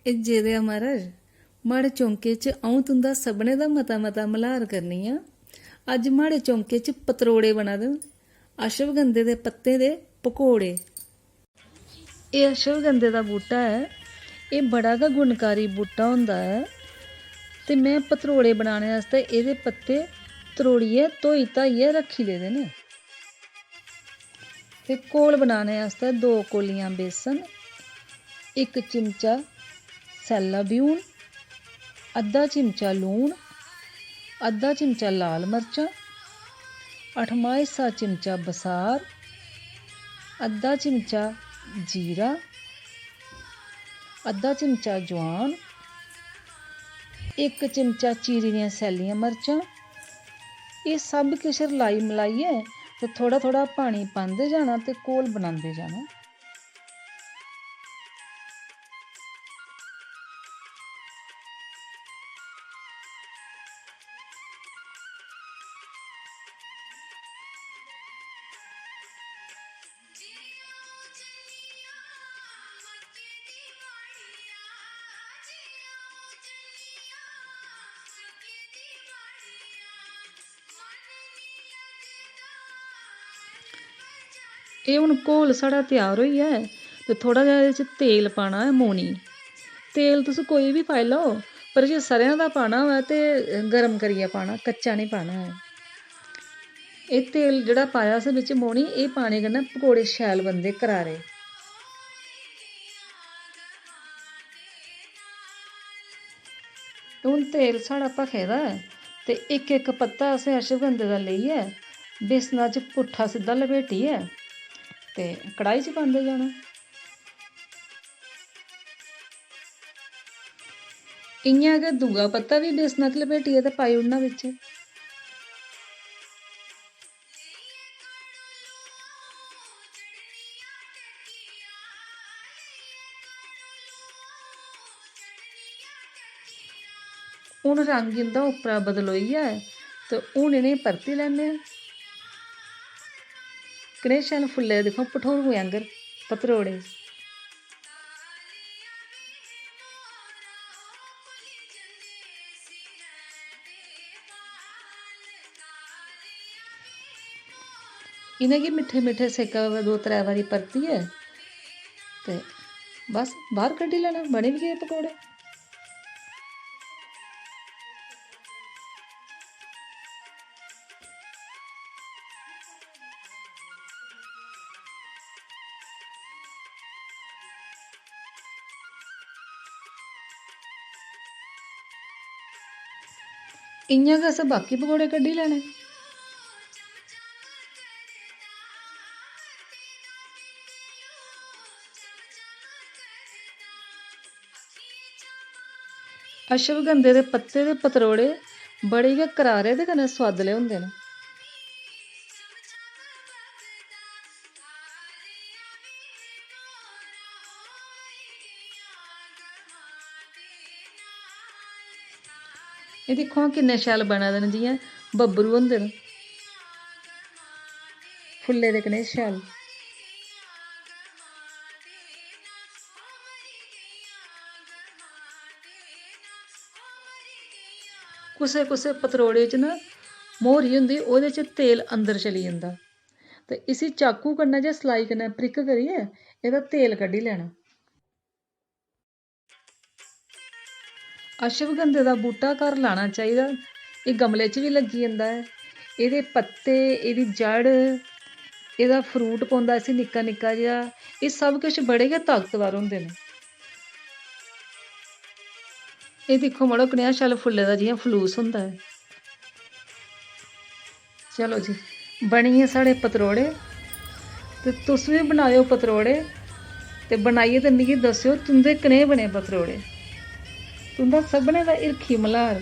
ਇਹ ਜਿਹਦੇ ਮਹਾਰਾਜ ਮਾੜੇ ਚੌਂਕੇ 'ਚ ਆਉਂ ਤੁੰਦਾ ਸਭਨੇ ਦਾ ਮਤਾ ਮਤਾ ਮਲਹਾਰ ਕਰਨੀ ਆ। ਅੱਜ ਮਾੜੇ ਚੌਂਕੇ 'ਚ ਪਤਰੋੜੇ ਬਣਾ ਦੇ, ਅਸ਼ਵਗੰਧੇ ਦੇ ਪੱਤੇ ਦੇ ਪਕੌੜੇ। ਇਹ ਅਸ਼ਵਗੰਧੇ ਦਾ ਬੂਟਾ ਹੈ, ਇਹ ਬੜਾ ਗਾ ਗੁਣਕਾਰੀ ਬੂਟਾ ਹੁੰਦਾ ਹੈ। ਤੇ मैं पतरोड़े बनाने वास्ते ਇਹਦੇ पत्ते त्रोड़िए धोई धाइए रखी लेदे ने। ते घोल बनाने वास्ते 2 कोलियां बेसन, 1 चिमचा सैला ब्यून, अद्धा चिमचा लूण, अद्धा चिमचा लाल मर्चां, 8वां हिस्सा चिमचा बसार, अद्धा चिमचा जीरा, अद्धा चिमचा जवान, 1 चिमचा चीरी दियां सैलियां मर्चां। ये सब किश रलाई मलाइए ते थोड़ा थोड़ा पानी पांदे जाना ते घोल बनांदे जाना। ये हुण घोल साढ़ा तैयार होई है ते थोड़ा जिहा इहदे च तेल पाना है, मोनी तेल तुस कोई भी पाई लैओ, पर जे सरेआं दा पाना होऐ ते गर्म करियै पाना, कच्चा नहीं पाना है। एह् तेल जेह्ड़ा पाया असें बिच मोनी, एह् पाने कन्नै पकौड़े शैल बनदे करारे। हुण तेल साढ़ा भखे दा ऐ ते इक इक पत्ता असें अशवगंधे दा लेइयै बेसना च पुट्ठा सिद्धा लपेटियै ते कढ़ाई च पांदे जाना। इ'यां गै दूआ पत्ता बी बेसना च लपेटियै ते पाई ओड़ना बिच। हुण रंग इंदा उप्परा बदलोइयै ते हुण इ'नें परती लैन्ने आं। कनेह् शैल फुल्ले दे दिक्खो भठोरू आंगर पतरोड़े। इ'नेंगी मिट्ठे मिट्ठे सेका 2-3 बारी परतियै ते बस बाहर कड्ढी लैना, बने बी गे पकौड़े। इ'यां गै असें बाकी पकौड़े कड्ढी लैने। अशवगंधे दे पत्ते दे पतरोड़े बड़े गै करारे ते कन्नै सोआदले होंदे न। एह् दिक्खो हां किन्ने शैल बना दे न, जियां बब्बरू होंदे न, फुल्ले दे कनेह् शैल। कुसै कुसै पतरोड़े च ना मोहरी होंदी, ओह्दे च तेल अंदर चली जंदा ते इसी चाकू कन्नै जां सलाई कन्नै प्रिक करियै एह्दा तेल कड्ढी लैना। अशवगंधे दा बूह्टा घर लाना चाहिदा। एह् गमले च बी लग्गी जंदा ऐ। एह्दे पत्ते, एह्दी जड़, एह्दा फ्रूट पौंदा इसी निक्का निक्का जेहा, एह् सब किश बड़े गै ताकतवर होंदे न। एह् दिक्खो मड़ो कनेहा शैल फुल्ले दा, जियां फलूस होंदा ऐ। चलो जी, बनी गे साढ़े पतरोड़े ते तुस बी बनाएओ पतरोड़े ते बनाइयै ते मिगी दस्सेओ तुं'दे कनेह् बने पतरोड़े। तुं'दा सभनें दा हिरखी मल्हार।